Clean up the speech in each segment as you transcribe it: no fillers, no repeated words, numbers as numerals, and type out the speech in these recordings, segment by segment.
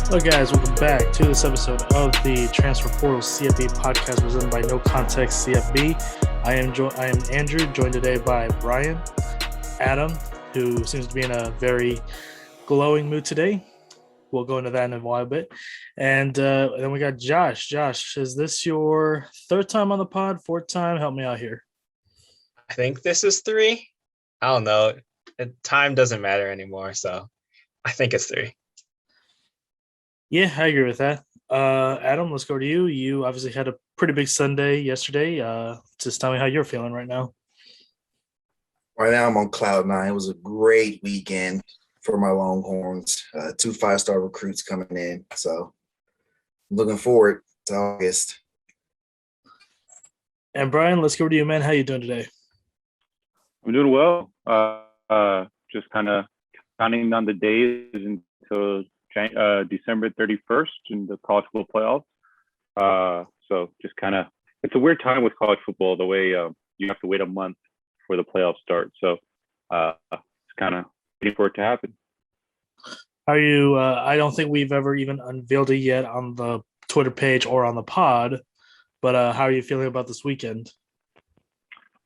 Hello, guys. Welcome back to this episode of the Transfer Portal CFB podcast presented by NoContextCFB. I am Andrew, joined today by Brian, Adam, who seems to be in a very glowing mood today. We'll go into that in a while bit. And then we got Josh. Josh, is this your third time on the pod, fourth time? Help me out here. I think this is 3. I don't know. Time doesn't matter anymore, so I think it's 3. Yeah, I agree with that. Adam, let's go to you. You obviously had a pretty big Sunday yesterday. Just tell me how you're feeling right now. Right now, I'm on cloud 9. It was a great weekend for my Longhorns. 2 5-star recruits coming in. So I'm looking forward to August. And Brian, let's go to you, man. How you doing today? I'm doing well. Just kind of counting down the days until December 31st in the college football playoffs. So just kind of, it's a weird time with college football, the way you have to wait a month for the playoffs start. So it's kind of waiting for it to happen. Are you? I don't think we've ever even unveiled it yet on the Twitter page or on the pod. But how are you feeling about this weekend?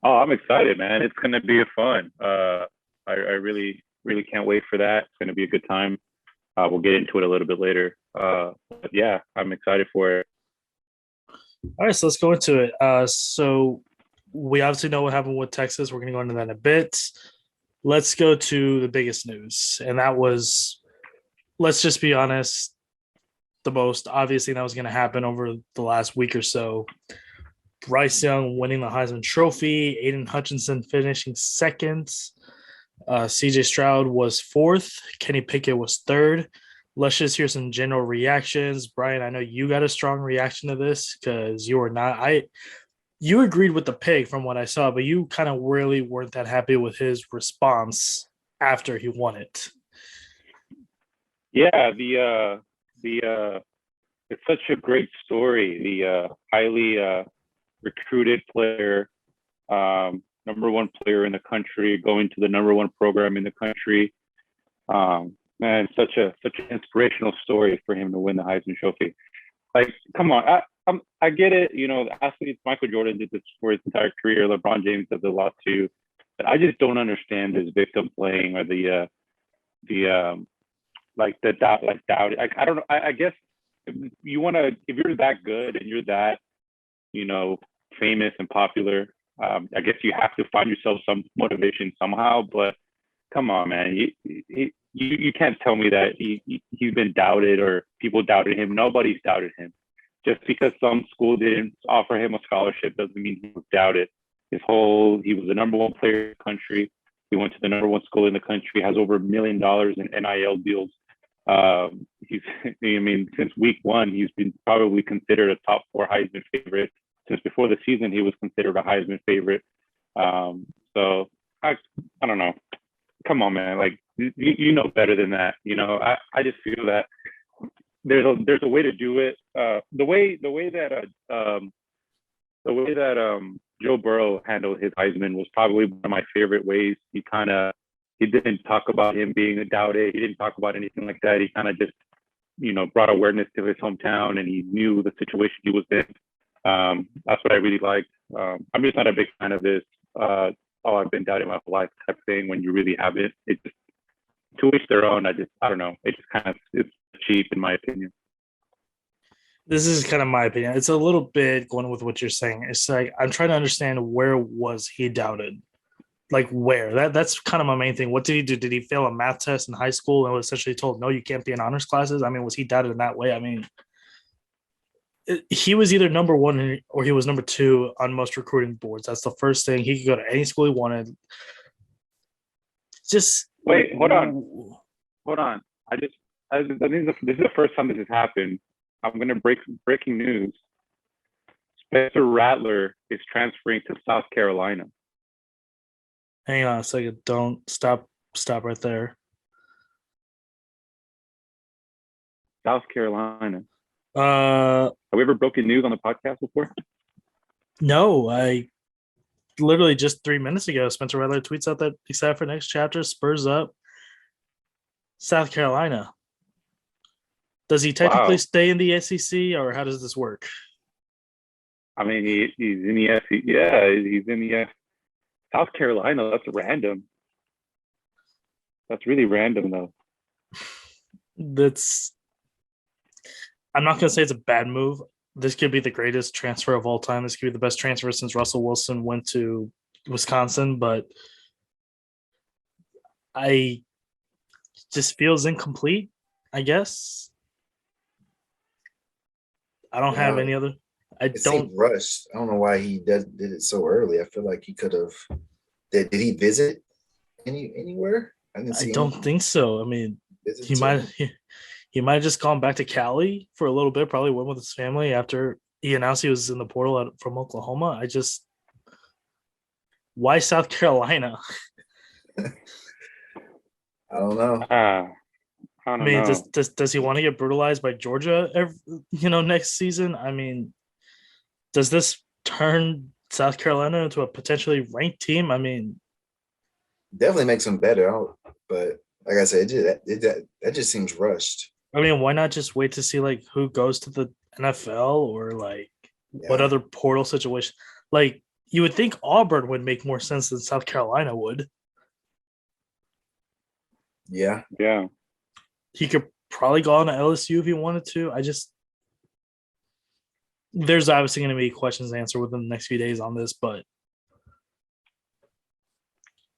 Oh, I'm excited, man. It's going to be fun. I really, really can't wait for that. It's going to be a good time. We'll get into it a little bit later. But yeah, I'm excited for it. All right, so let's go into it. So we obviously know what happened with Texas. We're going to go into that in a bit. Let's go to the biggest news. And that was, let's just be honest, the most obvious thing that was going to happen over the last week or so. Bryce Young winning the Heisman Trophy, Aiden Hutchinson finishing second. CJ Stroud was fourth. Kenny Pickett was third. Let's just hear some general reactions. Brian, I know you got a strong reaction to this because you were not. You agreed with the pick from what I saw, but you kind of really weren't that happy with his response after he won it. Yeah, it's such a great story. The highly recruited player, number one player in the country, going to the number one program in the country. Man, such an inspirational story for him to win the Heisman Trophy. Like, come on, I get it. You know, the athletes, Michael Jordan did this for his entire career. LeBron James does a lot too. But I just don't understand this victim playing or the doubt. I don't know. I guess if you're that good and you're that, famous and popular, I guess you have to find yourself some motivation somehow. But come on, man, you can't tell me that he's been doubted or people doubted him. Nobody's doubted him. Just because some school didn't offer him a scholarship doesn't mean he was doubted. He was the number one player in the country. He went to the number one school in the country, has over $1 million in NIL deals. Since week one, he's been probably considered a top 4 Heisman favorite. Since before the season, he was considered a Heisman favorite. So I don't know. Come on, man. Like, you know better than that. I just feel that there's a way to do it. The way that Joe Burrow handled his Heisman was probably one of my favorite ways. He didn't talk about him being a doubted. He didn't talk about anything like that. He kind of just, brought awareness to his hometown, and he knew the situation he was in. That's what I really liked. I'm just not a big fan of this. I've been doubting my whole life type of thing when you really have it. It's just, to each their own. I don't know. It just kind of, it's cheap in my opinion. This is kind of my opinion. It's a little bit going with what you're saying. It's like, I'm trying to understand, where was he doubted? Like, where? That's kind of my main thing. What did he do? Did he fail a math test in high school and was essentially told, no, you can't be in honors classes? I mean, was he doubted in that way? I mean, he was either number one or he was number 2 on most recruiting boards. That's the first thing. He could go to any school he wanted. Just wait, hold on. I think this is the first time this has happened. I'm going to breaking news. Spencer Rattler is transferring to South Carolina. Hang on a second. Don't stop right there. South Carolina. Have we ever broken news on the podcast before? No, I literally just 3 minutes ago, Spencer Rattler tweets out that excited for next chapter, Spurs up, South Carolina. Does he technically Wow. stay in the SEC, or how does this work? I mean, he's in the SEC. Yeah, he's in the South Carolina. That's random. That's really random, though. That's I'm not gonna say it's a bad move. This could be the greatest transfer of all time. This could be the best transfer since Russell Wilson went to Wisconsin, but I just feels incomplete, I guess. I don't have Yeah, any other. I it seemed don't. rushed. I don't know why he did it so early. I feel like he could have. Did he visit anywhere? I didn't I see don't any think so. I mean, visit he to might. him. He might have just gone back to Cali for a little bit. Probably went with his family after he announced he was in the portal from Oklahoma. I just why South Carolina? I don't know. I I don't mean, know. does he want to get brutalized by Georgia? Next season. I mean, does this turn South Carolina into a potentially ranked team? I mean, Definitely makes him better. But like I said, that just seems rushed. why not just wait to see like who goes to the NFL or like what Yeah, other portal situation? Like you would think Auburn would make more sense than South Carolina would. yeah. Yeah. He could probably go on to LSU if he wanted to. There's obviously going to be questions to answer within the next few days on this, but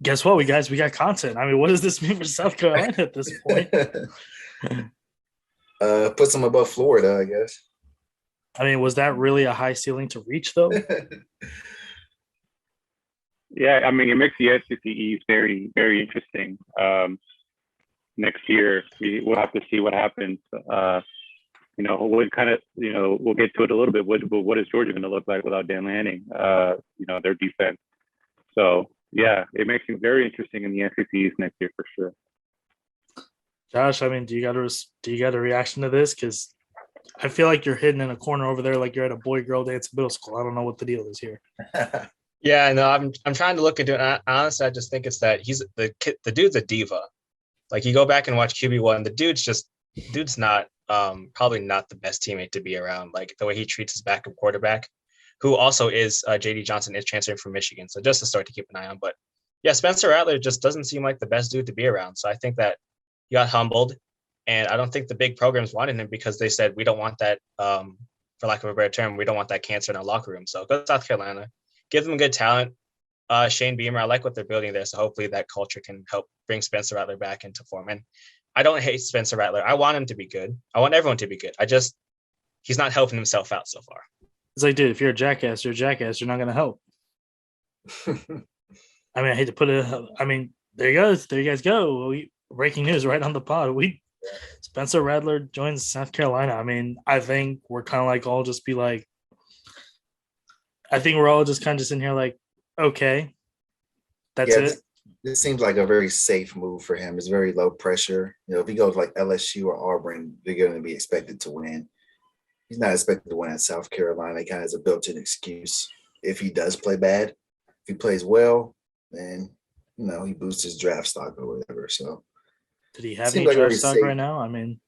guess what, we got content. I mean, what does this mean for South Carolina at this point? Puts him above Florida, I guess. I mean, was that really a high ceiling to reach though? Yeah, I mean, it makes the SEC East very, very interesting. Next year, we'll have to see what happens. What kind of, we'll get to it a little bit. What is Georgia going to look like without Dan Lanning? Their defense. So yeah, it makes it very interesting in the SEC East next year for sure. Josh, I mean, do you got a reaction to this? Because I feel like you're hidden in a corner over there, like you're at a boy-girl dance in middle school. I don't know what the deal is here. Yeah, no, I'm trying to look into it. Honestly, I just think it's that he's the dude's a diva. Like you go back and watch QB1, the dude's not probably not the best teammate to be around. Like the way he treats his backup quarterback, who also is JD Johnson, is transferring from Michigan. So just a start to keep an eye on. But yeah, Spencer Rattler just doesn't seem like the best dude to be around. So I think that he got humbled. And I don't think the big programs wanted him because they said, we don't want that, for lack of a better term, we don't want that cancer in our locker room. So go to South Carolina, give them good talent. Shane Beamer, I like what they're building there. So hopefully that culture can help bring Spencer Rattler back into form. And I don't hate Spencer Rattler. I want him to be good. I want everyone to be good. He's not helping himself out so far. It's like, dude, if you're a jackass, you're a jackass. You're not going to help. I mean, I hate to put it. I mean, there you go. There you guys go. Breaking news right on the pod. Spencer Rattler joins South Carolina. I mean, I think we're kind of like all just be like, I think we're all just kind of just in here like, okay, that's it. This seems like a very safe move for him. It's very low pressure. If he goes like LSU or Auburn, they're going to be expected to win. He's not expected to win at South Carolina. He kind of has a built-in excuse if he does play bad. If he plays well, then he boosts his draft stock or whatever. So, did he have any draft stock right now? I mean,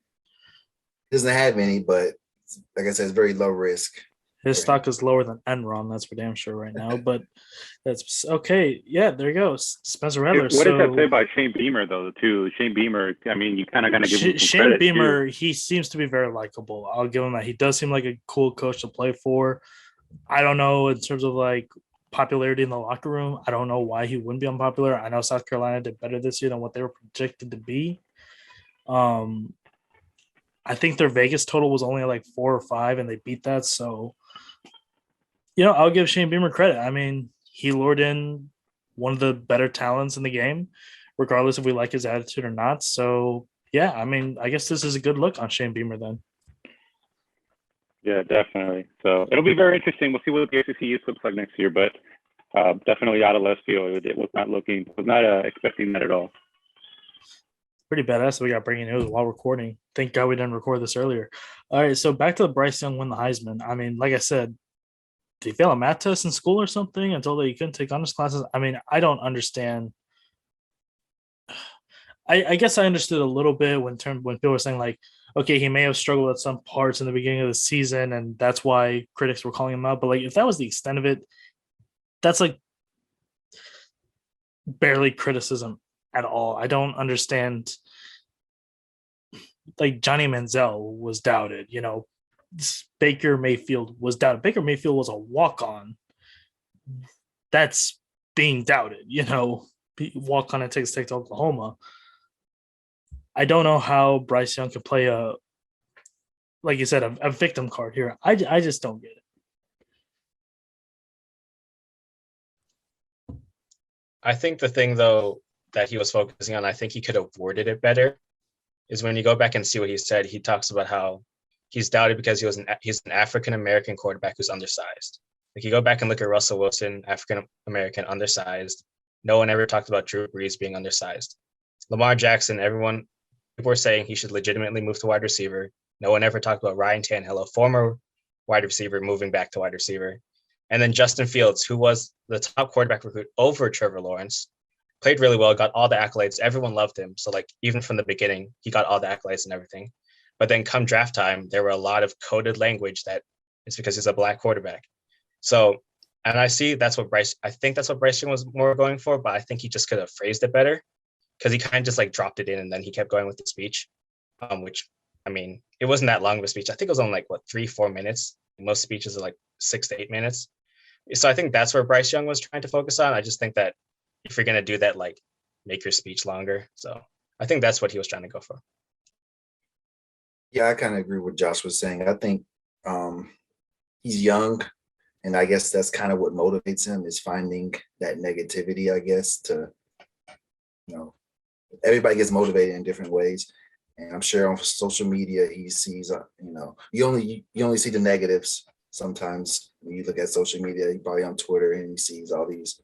he doesn't have any, but like I said, it's very low risk. His stock is lower than Enron. That's for damn sure right now. But that's okay. Yeah, there you go. Spencer Rattler. What does that say about Shane Beamer, though, too? Shane Beamer, I mean, you kind of got to give him some Shane credit, Beamer, too. he seems to be very likable. I'll give him that. He does seem like a cool coach to play for. I don't know in terms of like popularity in the locker room. I don't know why he wouldn't be unpopular. I know South Carolina did better this year than what they were projected to be. I think their Vegas total was only like 4 or 5, and they beat that. So, I'll give Shane Beamer credit. I mean, he lured in one of the better talents in the game, regardless if we like his attitude or not. So, yeah, I mean, I guess this is a good look on Shane Beamer then. Yeah, definitely. So it'll be very interesting. We'll see what the SEC East looks like next year, but definitely out of left field. It was not expecting that at all. Pretty badass that we got breaking news while recording. Thank God we didn't record this earlier. All right, so back to the Bryce Young win the Heisman. I mean, like I said, did he fail a math test in school or something and told that he couldn't take honors classes? I mean, I don't understand. I guess I understood a little bit when people were saying like, okay, he may have struggled at some parts in the beginning of the season, and that's why critics were calling him out. But like, if that was the extent of it, that's like barely criticism at all. I don't understand. Like Johnny Manziel was doubted, Baker Mayfield was doubted. Baker Mayfield was a walk on. That's being doubted, walk on and takes to Oklahoma. I don't know how Bryce Young could play like you said, a victim card here. I just don't get it. I think the thing though that he was focusing on, I think he could have worded it better, is when you go back and see what he said. He talks about how he's doubted because he's an African American quarterback who's undersized. Like you go back and look at Russell Wilson, African American, undersized. No one ever talked about Drew Brees being undersized. Lamar Jackson, people were saying he should legitimately move to wide receiver. No one ever talked about Ryan Tannehill, a former wide receiver, moving back to wide receiver. And then Justin Fields, who was the top quarterback recruit over Trevor Lawrence, played really well, got all the accolades. Everyone loved him. So like even from the beginning, he got all the accolades and everything. But then come draft time, there were a lot of coded language that it's because he's a black quarterback. So, and I think that's what Bryce Young was more going for, but I think he just could have phrased it better because he kind of just like dropped it in and then he kept going with the speech, which, I mean, it wasn't that long of a speech. I think it was only like, 3-4 minutes. Most speeches are like 6 to 8 minutes. So I think that's where Bryce Young was trying to focus on. I just think that if you're going to do that, like make your speech longer. So I think that's what he was trying to go for. Yeah, I kind of agree with Josh was saying. I think he's young, and I guess that's kind of what motivates him is finding that negativity, I guess, to, everybody gets motivated in different ways. And I'm sure on social media, he sees, you only see the negatives sometimes when you look at social media. You probably on Twitter and he sees all these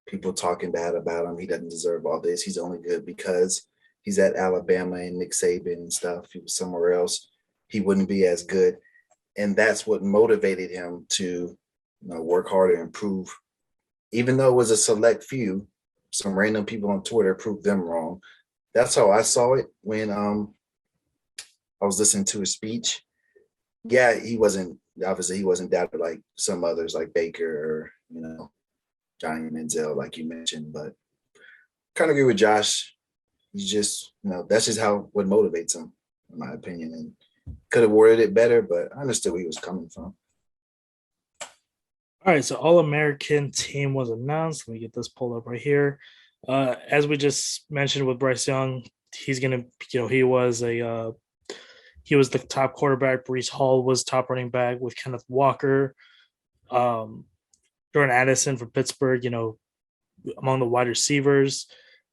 people talking bad about him. He doesn't deserve all this. He's only good because he's at Alabama and Nick Saban and stuff. If he was somewhere else, he wouldn't be as good. And that's what motivated him to, work harder and improve. Even though it was a select few, some random people on Twitter proved them wrong. That's how I saw it when I was listening to his speech. Yeah, he wasn't doubted like some others like Baker or, Johnny Manziel, like you mentioned, but kind of agree with Josh. He's just, that's just what motivates him, in my opinion. And could have worded it better, but I understood where he was coming from. All right, so All-American team was announced. Let me get this pulled up right here. As we just mentioned with Bryce Young, he's gonna, he was the top quarterback. Breece Hall was top running back with Kenneth Walker. Jordan Addison for Pittsburgh, among the wide receivers.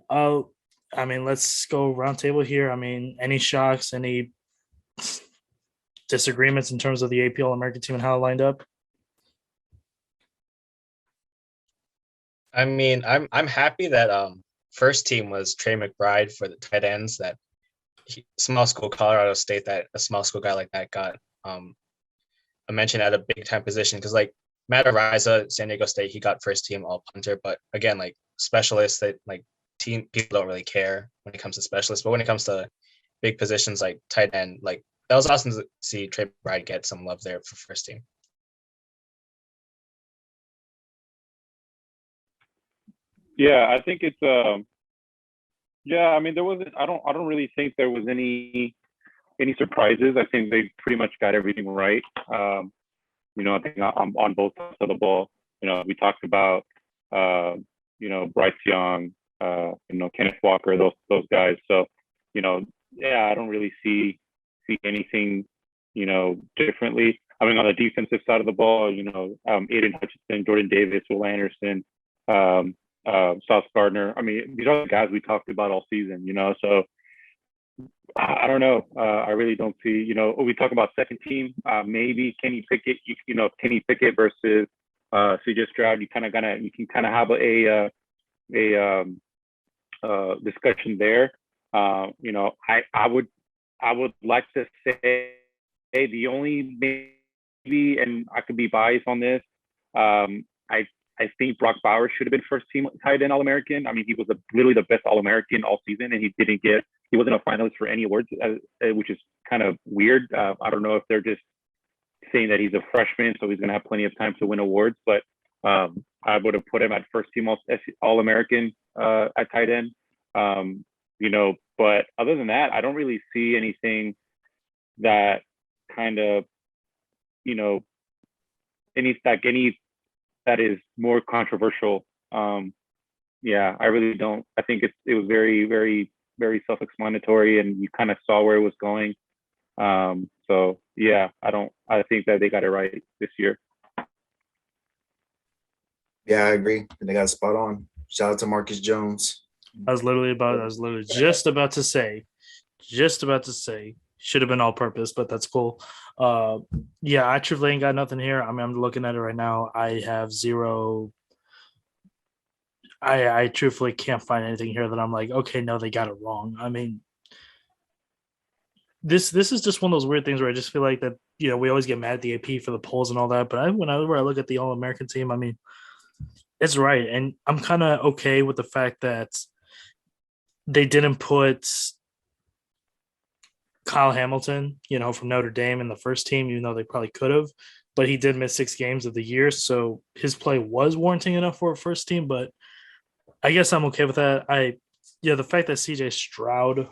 Let's go round table here. Any shocks, any disagreements in terms of the AP All-American team and how it lined up? I'm happy that first team was Trey McBride for the tight ends. That small school Colorado State, that a small school guy like that got a mention at a big time position, because like Matt Ariza, San Diego State, he got first team all punter. But again, like specialists, that like team people don't really care when it comes to specialists. But when it comes to big positions like tight end, like that was awesome to see Trey McBride get some love there for first team. Yeah, I think it's there wasn't I don't really think there was any surprises. I think they pretty much got everything right. I think on both sides of the ball. We talked about Bryce Young, Kenneth Walker, those guys. So, I don't really see anything, differently. On the defensive side of the ball, Aiden Hutchinson, Jordan Davis, Will Anderson, Sauce Gardner. These are the guys we talked about all season, so I don't know. I really don't see, we talk about second team, maybe Kenny Pickett, Kenny Pickett versus CJ Stroud. You can kind of have a discussion there. I would like to say the only maybe, and I could be biased on this, I I think Brock Bowers should have been first team tight end All-American. I mean, he was literally the best All-American all season, and he wasn't a finalist for any awards, which is kind of weird. I don't know if they're just saying that he's a freshman, so he's going to have plenty of time to win awards, but I would have put him at first team All-American at tight end. But other than that, I don't really see anything that kind of, any that is more controversial. I really don't. I think it was very, very, very self-explanatory, and you kind of saw where it was going. I think that they got it right this year. Yeah, I agree. They got a spot on. Shout out to Marcus Jones. I was literally just about to say, should have been all purpose, but that's cool. I truthfully ain't got nothing here. I mean, I'm looking at it right now. I have zero. I truthfully can't find anything here that I'm like, okay, no, they got it wrong. I mean, this is just one of those weird things where I just feel like that, we always get mad at the AP for the polls and all that. But whenever I look at the All-American team, I mean, it's right. And I'm kind of okay with the fact that they didn't put Kyle Hamilton, from Notre Dame in the first team, even though they probably could have. But he did miss 6 games of the year, so his play was warranting enough for a first team. But I guess I'm okay with that. The fact that CJ Stroud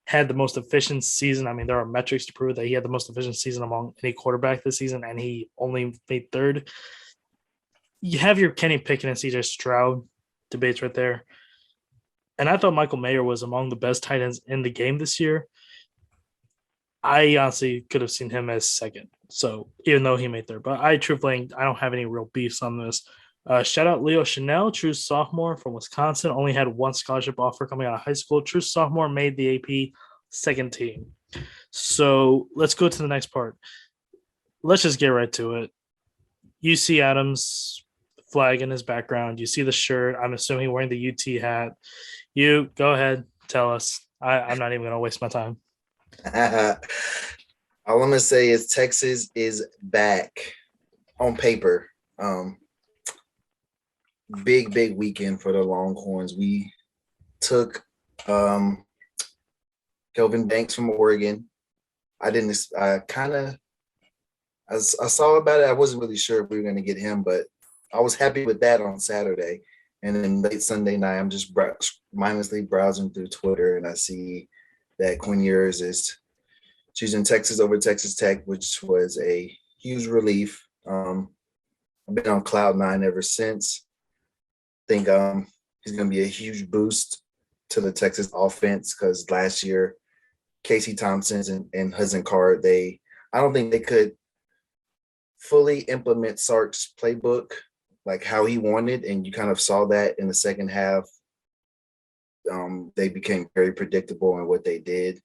had the most efficient season. I mean, there are metrics to prove that he had the most efficient season among any quarterback this season, and he only made third. You have your Kenny Pickett and CJ Stroud debates right there. And I thought Michael Mayer was among the best tight ends in the game this year. I honestly could have seen him as second. So even though he made third, but I truthfully, I don't have any real beefs on this. Shout out Leo Chanel, true sophomore from Wisconsin, only had 1 scholarship offer coming out of high school. True sophomore, made the AP second team. So let's go to the next part. Let's just get right to it. You see Adams' flag in his background. You see the shirt. I'm assuming wearing the UT hat. You go ahead, tell us. I'm not even going to waste my time. All I'm going to say is Texas is back on paper. Big weekend for the Longhorns. We took Kelvin Banks from Oregon. I saw about it. I wasn't really sure if we were going to get him, but I was happy with that on Saturday. And then late Sunday night, I'm just mindlessly browsing through Twitter, and I see that Quinn Ewers is choosing Texas over Texas Tech, which was a huge relief. I've been on cloud 9 ever since. I think he's going to be a huge boost to the Texas offense because last year, Casey Thompson and Hudson Card, I don't think they could fully implement Sark's playbook like how he wanted, and you kind of saw that in the second half. They became very predictable in what they did,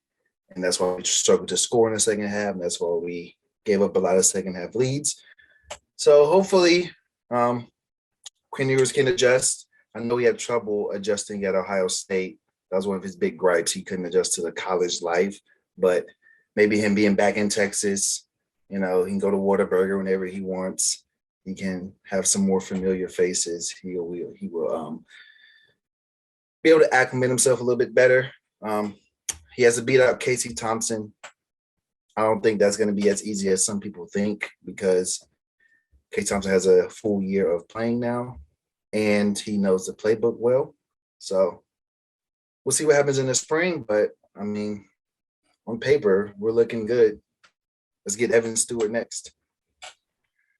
and that's why we struggled to score in the second half, and that's why we gave up a lot of second half leads. So hopefully Quinn Ewers can adjust. I know he had trouble adjusting at Ohio State. That was one of his big gripes. He couldn't adjust to the college life, but maybe him being back in Texas, he can go to Whataburger whenever he wants. He can have some more familiar faces. He will be able to acclimate himself a little bit better. He has to beat out Casey Thompson. I don't think that's going to be as easy as some people think because Casey Thompson has a full year of playing now, and he knows the playbook well. So we'll see what happens in the spring. But, I mean, on paper, we're looking good. Let's get Evan Stewart next.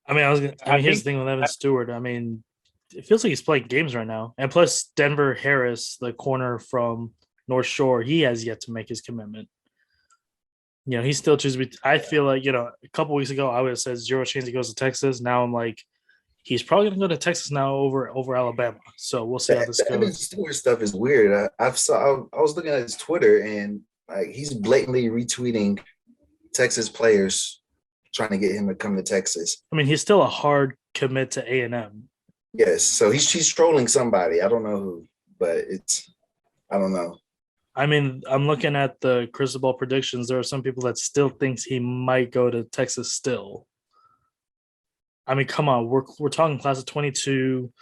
Here's the thing with Evan Stewart. I mean, it feels like he's playing games right now. And plus, Denver Harris, the corner from North Shore, he has yet to make his commitment. He still chooses. I feel like, a couple weeks ago, I would have said 0 chance he goes to Texas. Now I'm like, he's probably going to go to Texas now over Alabama. So we'll see how this goes. Evan Stewart stuff is weird. I was looking at his Twitter, and like he's blatantly retweeting Texas players trying to get him to come to Texas. I mean, he's still a hard commit to A&M. Yes, so he's trolling somebody. I don't know who, but I don't know. I mean, I'm looking at the crystal ball predictions. There are some people that still thinks he might go to Texas still. I mean, come on, we're talking class of 22.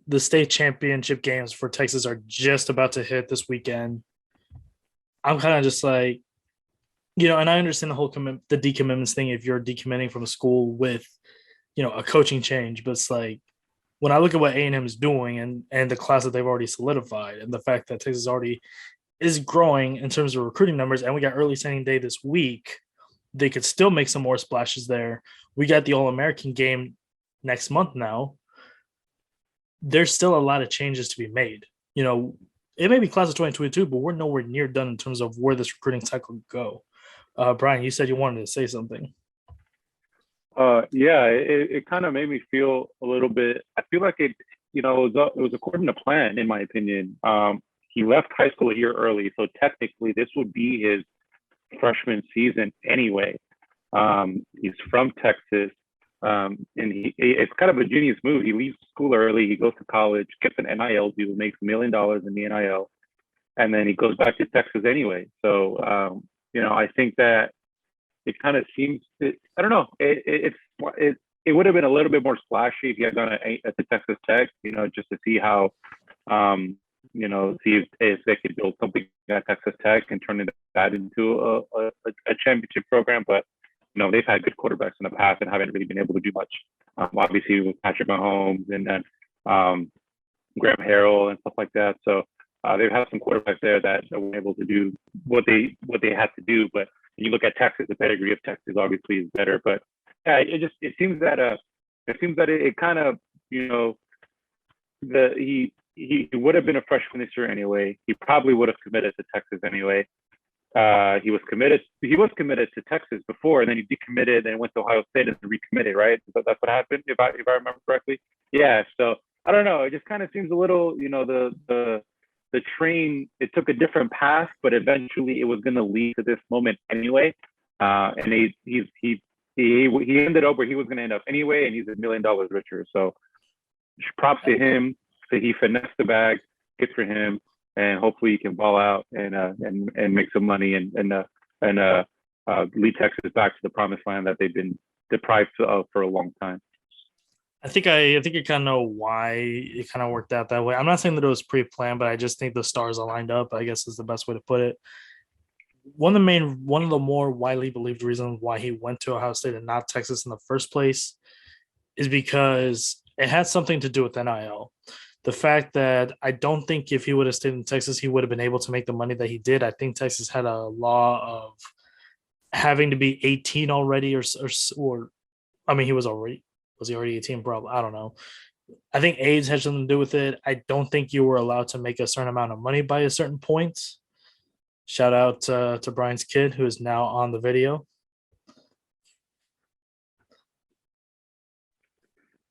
The state championship games for Texas are just about to hit this weekend. I'm kind of just like, and I understand the whole the decommitments thing if you're decommitting from a school with, a coaching change, but it's like when I look at what A&M is doing and the class that they've already solidified and the fact that Texas already is growing in terms of recruiting numbers, and we got early signing day this week, they could still make some more splashes there. We got the All-American game next month now. There's still a lot of changes to be made. It may be class of 2022, but we're nowhere near done in terms of where this recruiting cycle will go. Brian, you said you wanted to say something. Yeah, it kind of made me feel a little bit. I feel like it was according to plan, in my opinion. He left high school a year early, so technically this would be his freshman season anyway. He's from Texas, and it's kind of a genius move. He leaves school early, he goes to college, gets an NIL deal, makes $1 million in the NIL, and then he goes back to Texas anyway. So, I think that it kind of seems, I don't know, it would have been a little bit more splashy if he had gone at the Texas Tech, just to see how, see if they could build something at Texas Tech and turn that into a championship program. But, they've had good quarterbacks in the past and haven't really been able to do much. Obviously with Patrick Mahomes and then Graham Harrell and stuff like that. So they've had some quarterbacks there that were able to do what they had to do. But when you look at Texas, the pedigree of Texas obviously is better. But yeah, it seems that it kind of, he would have been a freshman this year anyway. He probably would have committed to Texas anyway. He was committed to Texas before, and then he decommitted and went to Ohio State and recommitted, right? That's what happened, if I remember correctly. Yeah. So I don't know. It just kind of seems a little, the train, it took a different path, but eventually it was going to lead to this moment anyway. And he ended up where he was going to end up anyway, and he's $1 million richer. So props to him. So he finessed the bag. Good for him. And hopefully he can ball out and make some money and lead Texas back to the promised land that they've been deprived of for a long time. I think I kind of know why it kind of worked out that way. I'm not saying that it was pre-planned, but I just think the stars aligned up, I guess is the best way to put it. One of the more widely believed reasons why he went to Ohio State and not Texas in the first place is because it had something to do with NIL. The fact that I don't think if he would have stayed in Texas, he would have been able to make the money that he did. I think Texas had a law of having to be 18 already, or I mean, was he already 18? Probably. I don't know. I think age had something to do with it. I don't think you were allowed to make a certain amount of money by a certain point. Shout out to Brian's kid, who is now on the video.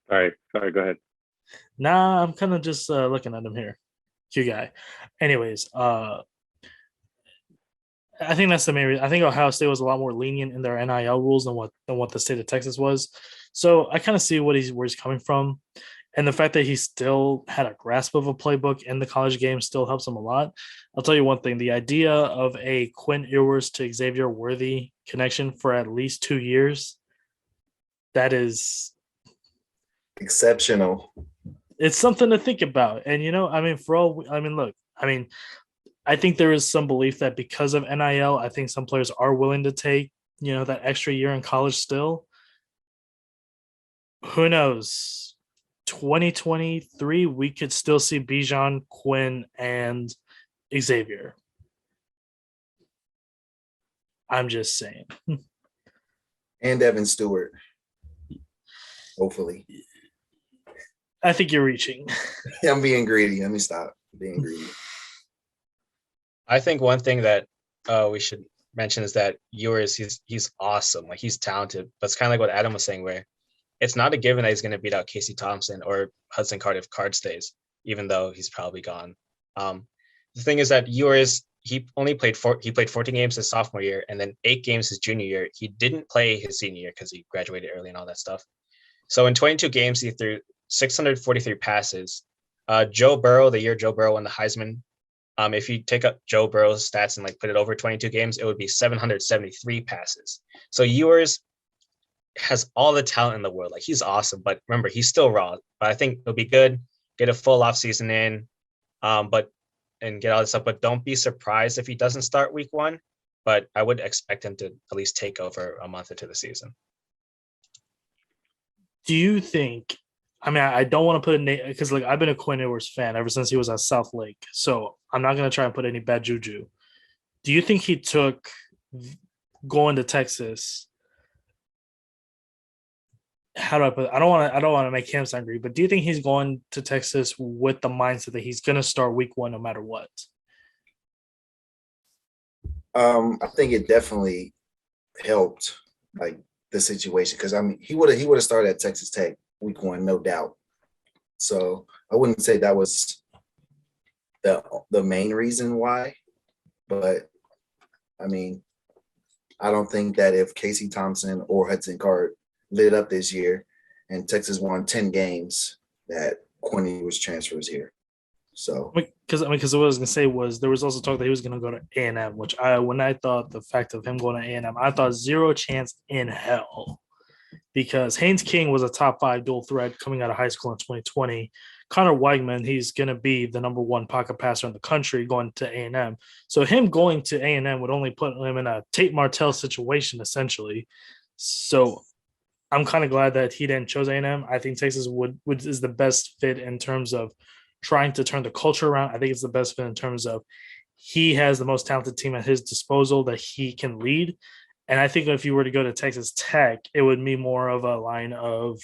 Sorry, go ahead. Nah, I'm kind of just looking at him here. Cute guy. Anyways, I think that's the main reason. I think Ohio State was a lot more lenient in their NIL rules than what the state of Texas was. So I kind of see where he's coming from. And the fact that he still had a grasp of a playbook in the college game still helps him a lot. I'll tell you one thing. The idea of a Quinn Ewers to Xavier Worthy connection for at least 2 years, that is exceptional. It's something to think about. And, look, I think there is some belief that because of NIL, I think some players are willing to take, that extra year in college still. Who knows? 2023, we could still see Bijan, Quinn, and Xavier. I'm just saying. And Evan Stewart. Hopefully. I think you're reaching. I'm being greedy. Let me stop being greedy. I think one thing that we should mention is that Ewers, he's awesome. Like, he's talented. But it's kind of like what Adam was saying, where it's not a given that he's going to beat out Casey Thompson or Hudson Card if Card stays, even though he's probably gone. The thing is that Ewers, he played 14 games his sophomore year and then 8 games his junior year. He didn't play his senior year because he graduated early and all that stuff. So in 22 games, he threw 643 passes. Joe Burrow, the year Joe Burrow won the Heisman, if you take up Joe Burrow's stats and put it over 22 games, it would be 773 passes. So Ewers, has all the talent in the world. Like he's awesome, but remember he's still raw. But I think it'll be good. Get a full off season in, and get all this stuff. But don't be surprised if he doesn't start week 1. But I would expect him to at least take over a month into the season. Do you think? I mean, I don't want to put a name because like I've been a Quinn Ewers fan ever since he was at South Lake, so I'm not going to try and put any bad juju. Do you think he took going to Texas? How do I put it? I don't want to make him angry, but do you think he's going to Texas with the mindset that he's going to start week 1 no matter what? I think it definitely helped like the situation because I mean he would have started at Texas Tech week 1, no doubt. So I wouldn't say that was the main reason why, but I mean, I don't think that if Casey Thompson or Hudson Card lit up this year and Texas won 10 games, that Quinn was transfers here. So because what I was going to say was there was also talk that he was going to go to A&M, which when I thought the fact of him going to A&M, I thought zero chance in hell because Haynes King was a top 5 dual threat coming out of high school in 2020. Connor Weigman, he's going to be the number 1 pocket passer in the country going to A&M. So him going to A&M would only put him in a Tate Martell situation, essentially. So I'm kind of glad that he didn't choose A&M. I think Texas is the best fit in terms of trying to turn the culture around. I think it's the best fit in terms of he has the most talented team at his disposal that he can lead. And I think if you were to go to Texas Tech, it would be more of a line of,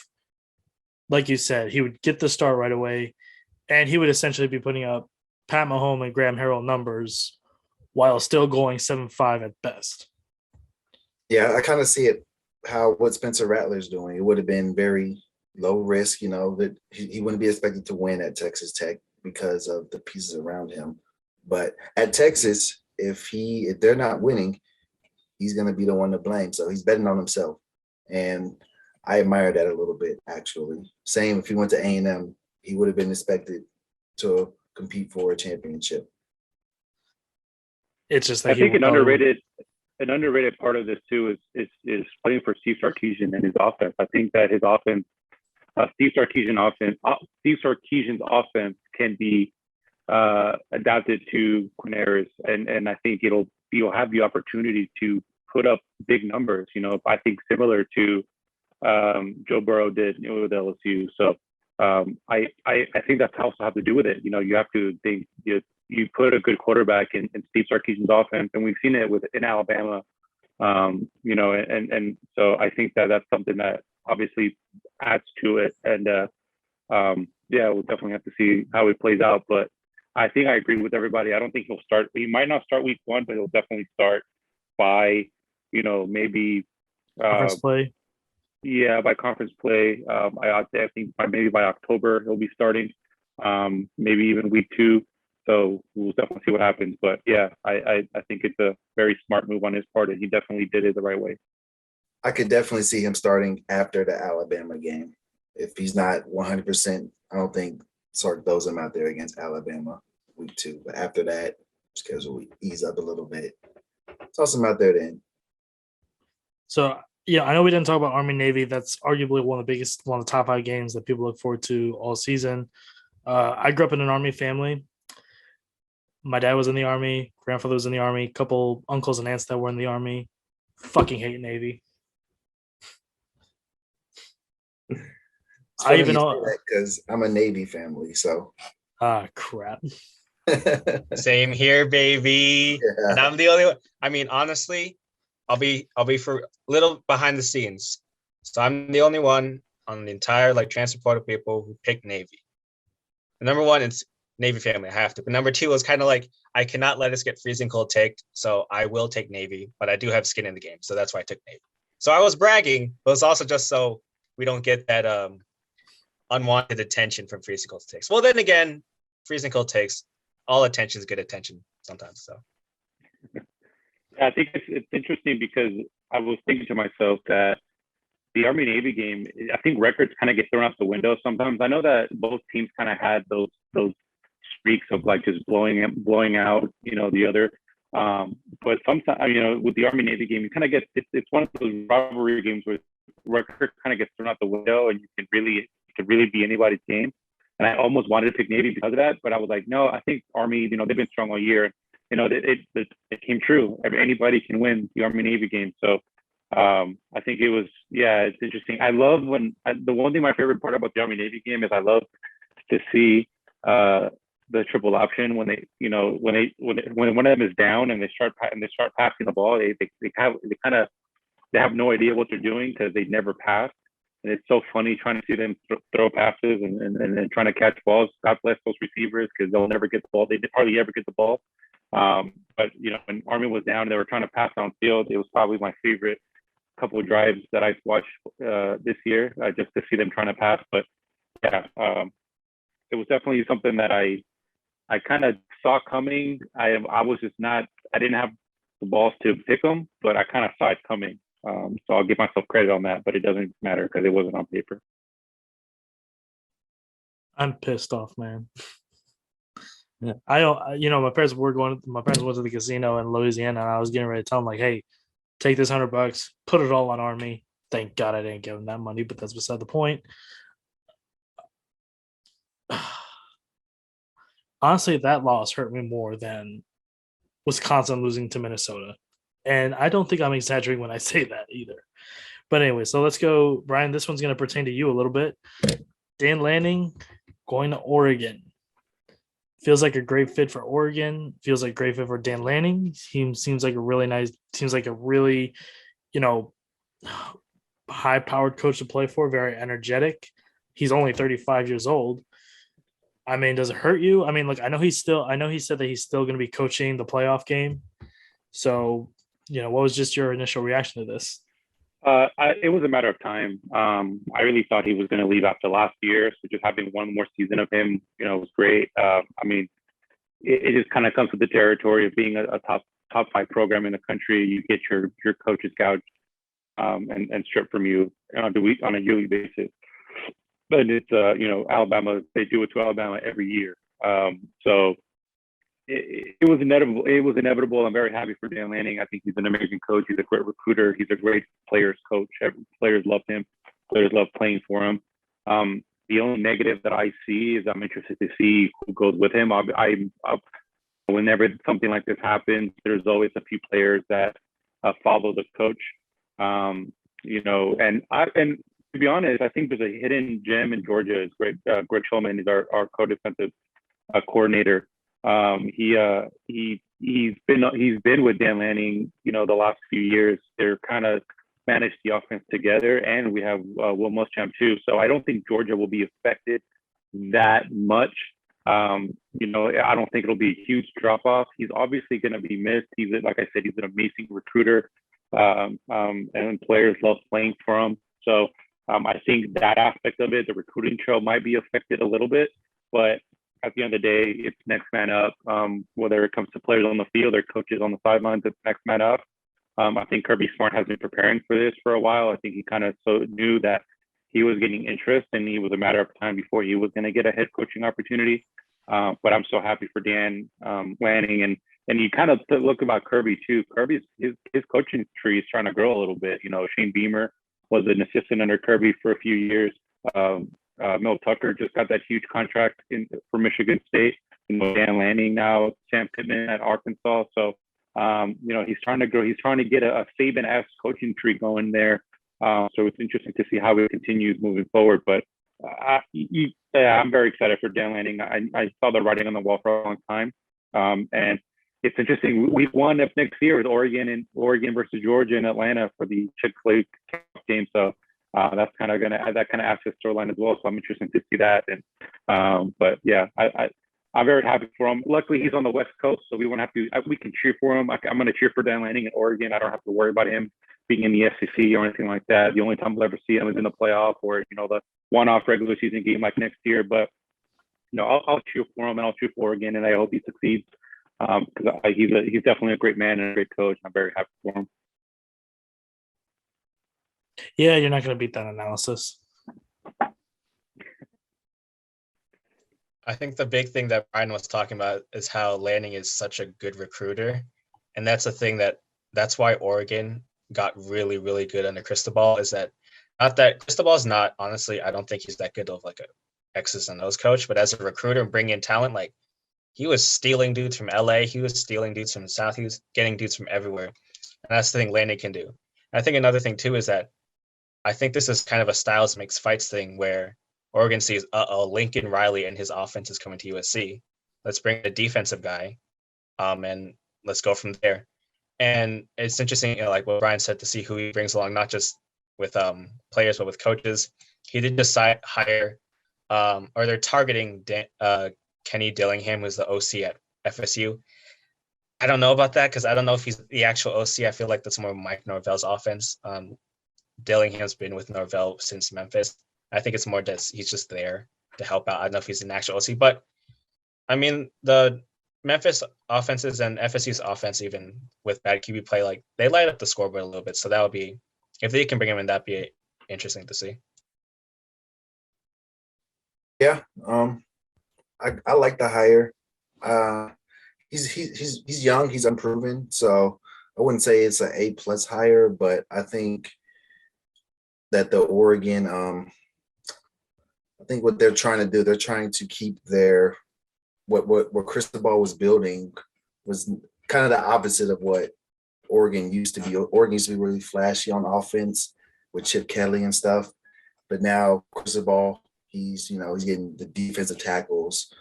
like you said, he would get the start right away, and he would essentially be putting up Pat Mahomes and Graham Harrell numbers while still going 7-5 at best. Yeah, I kind of see it what Spencer Rattler's doing. It would have been very low risk, that he wouldn't be expected to win at Texas Tech because of the pieces around him. But at Texas, if they're not winning, he's going to be the one to blame. So he's betting on himself. And I admire that a little bit, actually. Same if he went to A&M, he would have been expected to compete for a championship. It's just that I think an underrated part of this too is playing for Steve Sarkisian and his offense. I think that his offense, Steve Sarkisian's offense can be adapted to Quinn Ewers, and I think you'll have the opportunity to put up big numbers. I think similar to Joe Burrow did with LSU. So I think that's also have to do with it. You have to think you put a good quarterback in Steve Sarkisian's offense, and we've seen it in Alabama. And so I think that's something that obviously adds to it. And we'll definitely have to see how it plays out. But I think I agree with everybody. I don't think he'll start. He might not start week 1, but he'll definitely start by maybe conference play. Yeah, by conference play. I think maybe by October he'll be starting. Maybe even week 2. So we'll definitely see what happens. But yeah, I think it's a very smart move on his part, and he definitely did it the right way. I could definitely see him starting after the Alabama game. If he's not 100%, I don't think Sark throws him out there against Alabama week 2. But after that, schedule will ease up a little bit. Toss him out there then. So, I know we didn't talk about Army Navy. That's arguably one of the top 5 games that people look forward to all season. I grew up in an Army family. My dad was in the Army. Grandfather was in the Army. A couple uncles and aunts that were in the Army. Fucking hate Navy. I even know that because I'm a Navy family. So. Crap. Same here, baby. Yeah. And I'm the only one. I mean, honestly, I'll be for a little behind the scenes. So I'm the only one on the entire transfer portal people who picked Navy. Number 1, it's Navy family. I have to. But number 2 was kind of I cannot let us get freezing cold take. So I will take Navy, but I do have skin in the game. So that's why I took Navy. So I was bragging, but it's also just so we don't get that unwanted attention from freezing cold takes. Well, then again, freezing cold takes, all attention is good attention sometimes. So I think it's interesting because I was thinking to myself that the Army Navy game, I think records kind of get thrown out the window sometimes. I know that both teams kind of had those streaks of just blowing out the other. But sometimes with the Army Navy game, you kind of get it's one of those rivalry games where record kind of gets thrown out the window, and you can really be anybody's game. And I almost wanted to pick Navy because of that, but I was like, no, I think Army, they've been strong all year. It came true. Anybody can win the Army Navy game. So I think it was, it's interesting. I love the one thing, my favorite part about the Army Navy game is I love to see the triple option when one of them is down and they start passing the ball. They have no idea what they're doing because they never pass. And it's so funny trying to see them throw passes and trying to catch balls. God bless those receivers because they'll never get the ball. They hardly ever get the ball. But when Army was down, they were trying to pass downfield. It was probably my favorite couple of drives that I've watched this year, just to see them trying to pass. But it was definitely something that I kind of saw coming. I was just not. I didn't have the balls to pick them, but I kind of saw it coming. So I'll give myself credit on that, but it doesn't matter because it wasn't on paper. I'm pissed off, man. Yeah. My parents went to the casino in Louisiana, and I was getting ready to tell them, like, hey, take this $100, put it all on Army. Thank God I didn't give them that money, but that's beside the point. Honestly, that loss hurt me more than Wisconsin losing to Minnesota. And I don't think I'm exaggerating when I say that either. But anyway, so let's go. Brian, this one's going to pertain to you a little bit. Dan Lanning going to Oregon. Feels like a great fit for Oregon. Feels like a great fit for Dan Lanning. He seems like a really high-powered coach to play for, very energetic. He's only 35 years old. I mean, does it hurt you? I mean, look, I know he said that he's still going to be coaching the playoff game. So, what was just your initial reaction to this? It was a matter of time. I really thought he was going to leave after last year. So just having one more season of him, was great. I mean, it just kind of comes with the territory of being a top 5 program in the country. You get your coaches gouged and stripped from you on a yearly basis. But it's Alabama. They do it to Alabama every year. So it was inevitable. It was inevitable. I'm very happy for Dan Lanning. I think he's an amazing coach. He's a great recruiter. He's a great players coach. Players love him. Players love playing for him. The only negative that I see is I'm interested to see who goes with him. Whenever something like this happens, there's always a few players that follow the coach. And to be honest, I think there's a hidden gem in Georgia. It's great. Greg Schulman is our co-defensive coordinator. He's been with Dan Lanning, the last few years. They're kind of managed the offense together, and we have Will Muschamp too. So I don't think Georgia will be affected that much. I don't think it'll be a huge drop off. He's obviously going to be missed. Like I said, he's an amazing recruiter, and players love playing for him. So I think that aspect of it, the recruiting trail, might be affected a little bit, but at the end of the day, it's next man up. Whether it comes to players on the field or coaches on the sidelines, it's next man up. I think Kirby Smart has been preparing for this for a while. I think he kind of knew that he was getting interest, and it was a matter of time before he was going to get a head coaching opportunity. But I'm so happy for Dan Lanning, and you kind of look about Kirby too. Kirby's his coaching tree is trying to grow a little bit. Shane Beamer was an assistant under Kirby for a few years. Mel Tucker just got that huge contract for Michigan State. Dan Lanning now, Sam Pittman at Arkansas. So, he's trying to grow. He's trying to get a Saban-esque coaching tree going there. So it's interesting to see how it continues moving forward. But I'm very excited for Dan Lanning. I saw the writing on the wall for a long time. And it's interesting. Week 1 of next year is Oregon versus Georgia in Atlanta for the Chick-fil-A game. So that's kind of going to add that kind of access storyline as well. So I'm interested to see that. And I'm very happy for him. Luckily, he's on the West Coast, so we won't have to. We can cheer for him. I'm going to cheer for Dan Lanning in Oregon. I don't have to worry about him being in the SEC or anything like that. The only time we'll ever see him is in the playoff or the one-off regular season game like next year. But I'll cheer for him and I'll cheer for Oregon, and I hope he succeeds because he's definitely a great man and a great coach. I'm very happy for him. Yeah, you're not going to beat that analysis. I think the big thing that Brian was talking about is how Lanning is such a good recruiter. And that's the thing that's why Oregon got really, really good under Cristobal, is that Not that Cristobal's not, honestly, I don't think he's that good of like a X's and O's coach, but as a recruiter and bringing in talent, like he was stealing dudes from LA, he was stealing dudes from the South, he was getting dudes from everywhere. And that's the thing Landon can do. I think another thing too is that I think this is kind of a styles makes fights thing where Oregon sees, Lincoln Riley and his offense is coming to USC. Let's bring a defensive guy, and let's go from there. And it's interesting, like what Brian said, to see who he brings along, not just with players, but with coaches. He did decide hire, or they're targeting Kenny Dillingham, who's the OC at FSU. I don't know about that because I don't know if he's the actual OC. I feel like that's more Mike Norvell's offense. Dillingham's been with Norvell since Memphis. I think it's more that he's just there to help out. I don't know if he's an actual OC, but I mean, the Memphis offenses and FSU's offense, even with bad QB play, like they light up the scoreboard a little bit. So that would be, if they can bring him in, that'd be interesting to see. Yeah, I like the hire. He's young, he's unproven, so I wouldn't say it's an A+ hire, but I think that the Oregon, I think what they're trying to do, they're trying to keep their what Cristobal was building was kind of the opposite of what Oregon used to be. Oregon used to be really flashy on offense with Chip Kelly and stuff, but now Cristobal, he's getting the defensive tackles,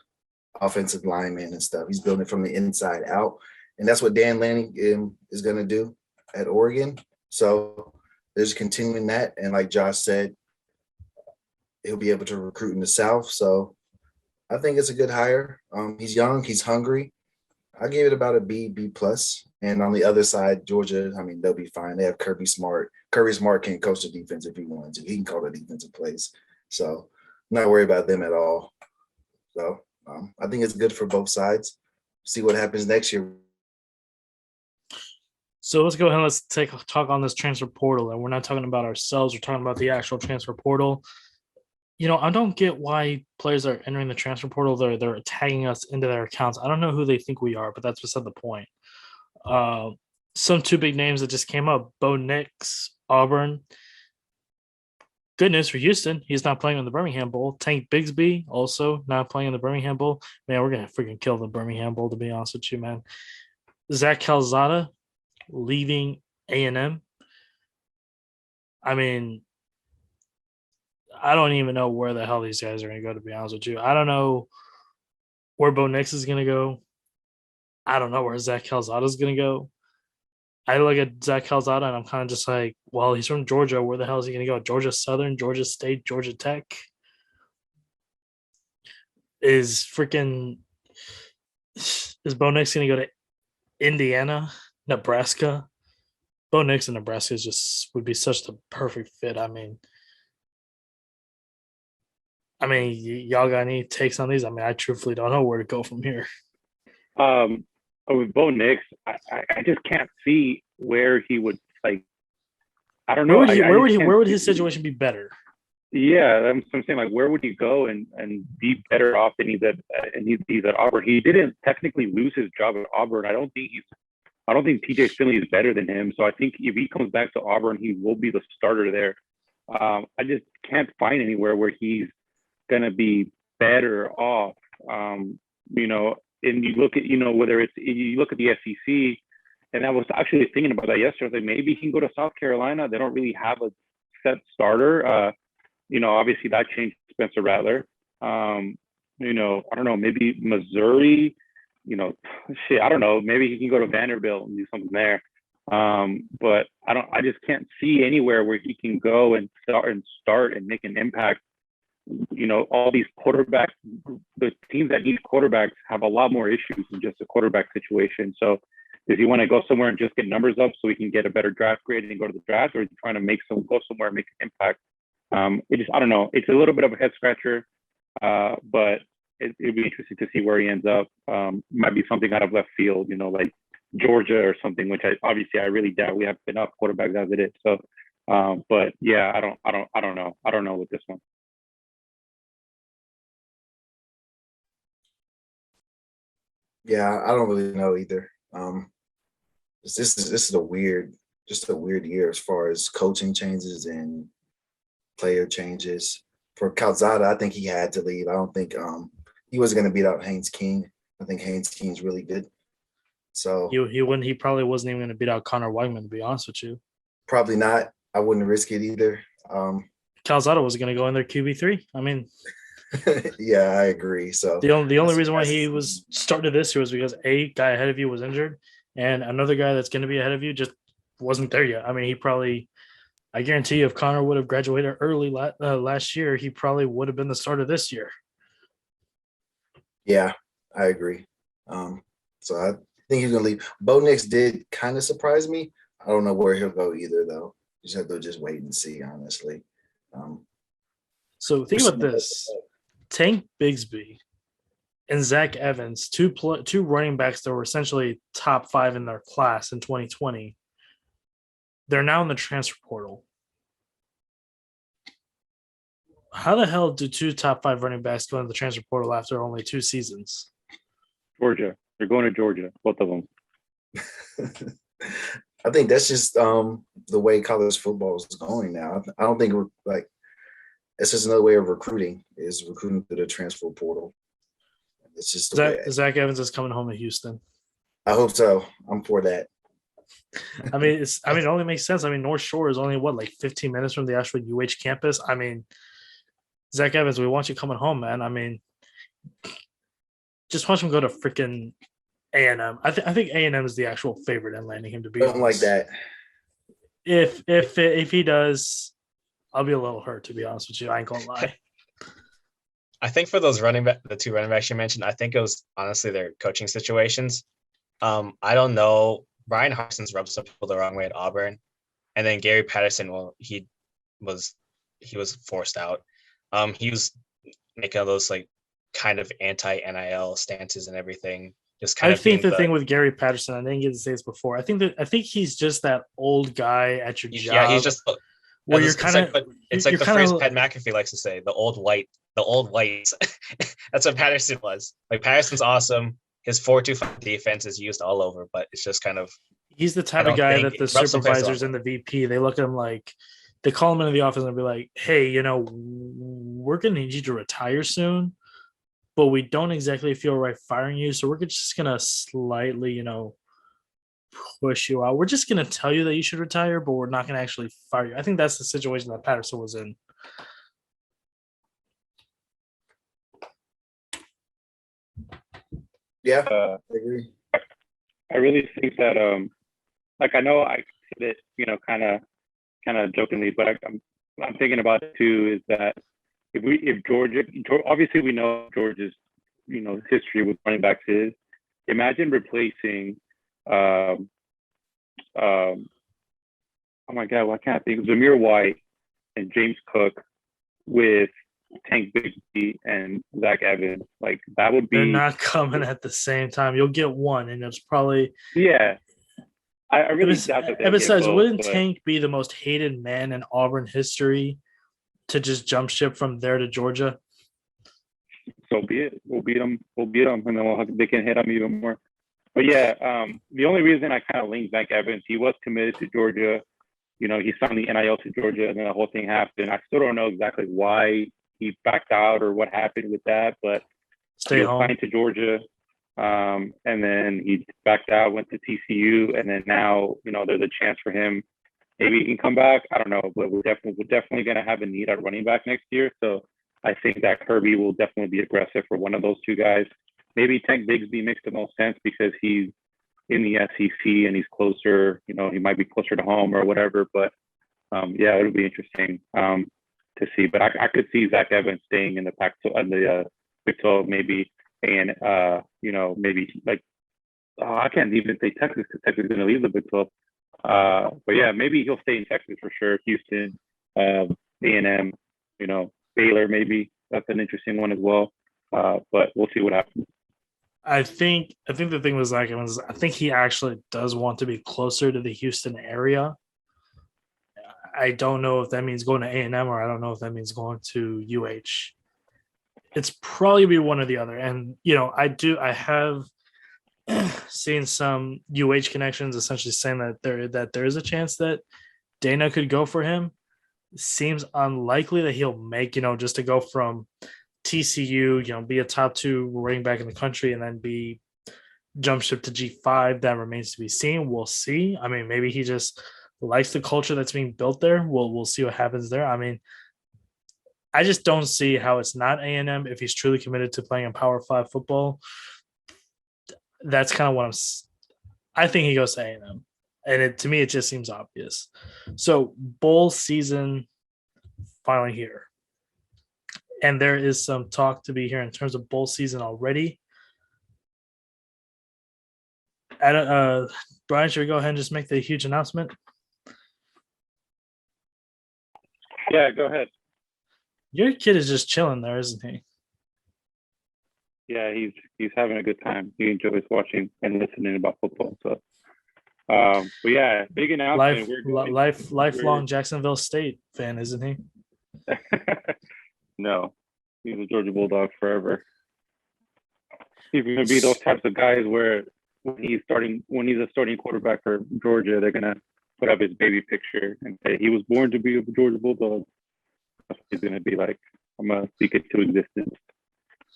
offensive linemen and stuff. He's building from the inside out, and that's what Dan Lanning is going to do at Oregon. So there's continuing that, and like Josh said, he'll be able to recruit in the South. So I think it's a good hire. He's young, he's hungry. I gave it about a B+. And on the other side, Georgia, I mean, they'll be fine. They have Kirby Smart. Kirby Smart can coach the defense if he wanted to. He can call the defensive plays. So I'm not worried about them at all. So I think it's good for both sides. See what happens next year. So let's go ahead and let's talk on this transfer portal. And we're not talking about ourselves. We're talking about the actual transfer portal. I don't get why players are entering the transfer portal. They're tagging us into their accounts. I don't know who they think we are, but that's beside the point. Some two big names that just came up: Bo Nix, Auburn. Good news for Houston. He's not playing in the Birmingham Bowl. Tank Bigsby also not playing in the Birmingham Bowl. Man, we're gonna freaking kill the Birmingham Bowl, to be honest with you, man. Zach Calzada leaving A&M. I mean, I don't even know where the hell these guys are going to go, to be honest with you. I don't know where Bo Nix is going to go. I don't know where Zach Calzada is going to go. I look at Zach Calzada and I'm kind of just like, well, he's from Georgia. Where the hell is he going to go? Georgia Southern, Georgia State, Georgia Tech? Is Bo Nix going to go to Indiana, Nebraska? Bo Nix in Nebraska would be such the perfect fit. I mean, y'all got any takes on these? I mean, I truthfully don't know where to go from here. With Bo Nix, I just can't see where he would like. I don't know. Where would his situation be better? Yeah, I'm saying, like, where would he go and be better off than he's at Auburn? He didn't technically lose his job at Auburn. I don't think TJ Finley is better than him. So I think if he comes back to Auburn, he will be the starter there. I just can't find anywhere where he's gonna be better off. And you look at, whether you look at the SEC, and I was actually thinking about that yesterday. I was like, maybe he can go to South Carolina. They don't really have a set starter. Obviously that changed Spencer Rattler. I don't know, maybe Missouri, I don't know. Maybe he can go to Vanderbilt and do something there. But I just can't see anywhere where he can go and start and make an impact. All these quarterbacks, the teams that need quarterbacks have a lot more issues than just a quarterback situation. So does he want to go somewhere and just get numbers up so he can get a better draft grade and go to the draft, or is he trying to go somewhere and make an impact? I don't know. It's a little bit of a head scratcher, but it'd be interesting to see where he ends up. Might be something out of left field, like Georgia or something, which I really doubt. We have enough quarterbacks as it is. So, but yeah, I don't know. I don't know with this one. Yeah, I don't really know either. This is a weird year as far as coaching changes and player changes. For Calzada, I think he had to leave. I don't think he wasn't going to beat out Haynes King. I think Haynes King's really good. So he probably wasn't even going to beat out Connor Weigman, to be honest with you. probably not. I wouldn't risk it either. Calzada was going to go in there QB3. I mean, yeah, I agree. So the only reason why he was started this year was because a guy ahead of you was injured, and another guy that's going to be ahead of you just wasn't there yet. I mean, I guarantee you, if Connor would have graduated early last year, he probably would have been the starter this year. yeah, I agree. So I think he's gonna leave. Bo Nix did kind of surprise me. I don't know where he'll go either, though. You just have to just wait and see, honestly. So think about this: Tank Bigsby and Zach Evans, two running backs that were essentially top 5 in their class in 2020. They're now in the transfer portal. How the hell do 2 top 5 running backs go into the transfer portal after only 2 seasons? Georgia. They're going to Georgia, both of them. I think that's just the way college football is going now. I don't think it's just another way of recruiting through the transfer portal. It's just Zach Evans is coming home to Houston. I hope so. I'm for that. I mean, it only makes sense. I mean, North Shore is only 15 minutes from the actual UH campus. I mean, Zach Evans, we want you coming home, man. I mean, just watch him go to freaking A&M. I think A&M is the actual favorite in landing him, to be Something like that. If he does, I'll be a little hurt, to be honest with you. I ain't gonna lie. I think for those the 2 running backs you mentioned, I think it was honestly their coaching situations. I don't know. Brian Harson's rubbed some people the wrong way at Auburn, and then Gary Patterson, he was forced out. He was making all those kind of anti-NIL stances and everything. Just kind I of think the thing with Gary Patterson, I didn't get to say this before. I think he's just that old guy at your job. Yeah, he's just where you're kind of. It's like the phrase Pat McAfee likes to say: the old whites. That's what Patterson was. Patterson's awesome. His 4-2-5 defense is used all over, but it's just kind of. He's the type of guy that the supervisors and the VP, they look at him they call him into the office and be like, "Hey, we're going to need you to retire soon, but we don't exactly feel right firing you, so we're just going to slightly, push you out. We're just going to tell you that you should retire, but we're not going to actually fire you." I think that's the situation that Patterson was in. Yeah, I agree. I really think that I know I said it, kind of jokingly, but I'm thinking about it too, is that if Georgia, obviously we know Georgia's history with running backs is. Imagine replacing oh my God, why can't I think? Zamir White and James Cook with Tank Bigsby and Zach Evans. That would be. They're not coming at the same time. You'll get one, and it's probably. Yeah. I really doubt that. And besides, wouldn't Tank be the most hated man in Auburn history to just jump ship from there to Georgia? So be it. We'll beat them. And then they can hit them even more. But yeah, the only reason I kind of linked Zach Evans, he was committed to Georgia. He signed the NIL to Georgia, and then the whole thing happened. I still don't know exactly why he backed out or what happened with that, but he was signed to Georgia. And then he backed out, went to TCU, and then now, there's a chance for him. Maybe he can come back. I don't know, but we're definitely going to have a need at running back next year. So I think that Kirby will definitely be aggressive for one of those 2 guys. Maybe Tank Bigsby makes the most sense because he's in the SEC and he's closer. He might be closer to home or whatever. But yeah, it'll be interesting to see. But I could see Zach Evans staying in the Big 12, maybe. And, maybe I can't even say Texas because Texas is going to leave the Big 12. But yeah, maybe he'll stay in Texas for sure. Houston, A&M, Baylor, maybe. That's an interesting one as well. But we'll see what happens. I think the thing with Zach Evans, I think he actually does want to be closer to the Houston area. I don't know if that means going to A&M or I don't know if that means going to UH. It's probably be one or the other. And, I have seen some UH connections essentially saying that there is a chance that Dana could go for him. seems unlikely that he'll make, just to go from TCU, be a top 2 running back in the country and then be jump ship to G5. That remains to be seen. We'll see. I mean, maybe he just likes the culture that's being built there. We'll see what happens there. I mean, I just don't see how it's not A&M if he's truly committed to playing in Power 5 football. That's kind of what I think he goes to A&M. And to me, it just seems obvious. So bowl season finally here. And there is some talk to be here in terms of bowl season already. Brian, should we go ahead and just make the huge announcement? Yeah, go ahead. Your kid is just chilling there, isn't he? Yeah, he's having a good time. He enjoys watching and listening about football. So, but yeah, big announcement. Lifelong Jacksonville State fan, isn't he? No, he's a Georgia Bulldog forever. He's going to be those types of guys where when he's a starting quarterback for Georgia, they're going to put up his baby picture and say he was born to be a Georgia Bulldog. He's going to be like, I'm going to speak it to existence.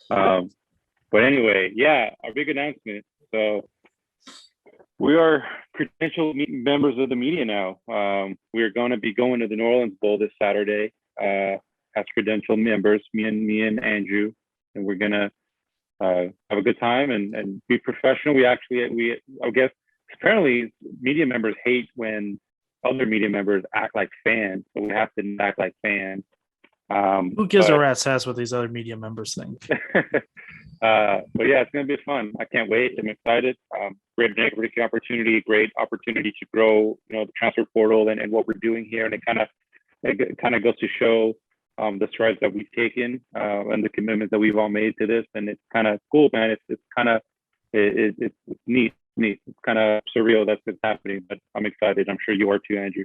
But anyway, yeah, our big announcement. So we are credentialed members of the media now. We are going to be going to the New Orleans Bowl this Saturday as credentialed members, me and Andrew, and we're going to have a good time and be professional. I guess apparently media members hate when other media members act like fans, so we have to act like fans. Who gives a rat's ass what these other media members think? But yeah, it's going to be fun. I can't wait. I'm excited. Great networking opportunity, great opportunity to grow, the transfer portal and what we're doing here. And it kind of goes to show the strides that we've taken and the commitments that we've all made to this. And it's kind of cool, man. It's kind of it's neat. It's kind of surreal that's happening, but I'm excited. I'm sure you are too, Andrew.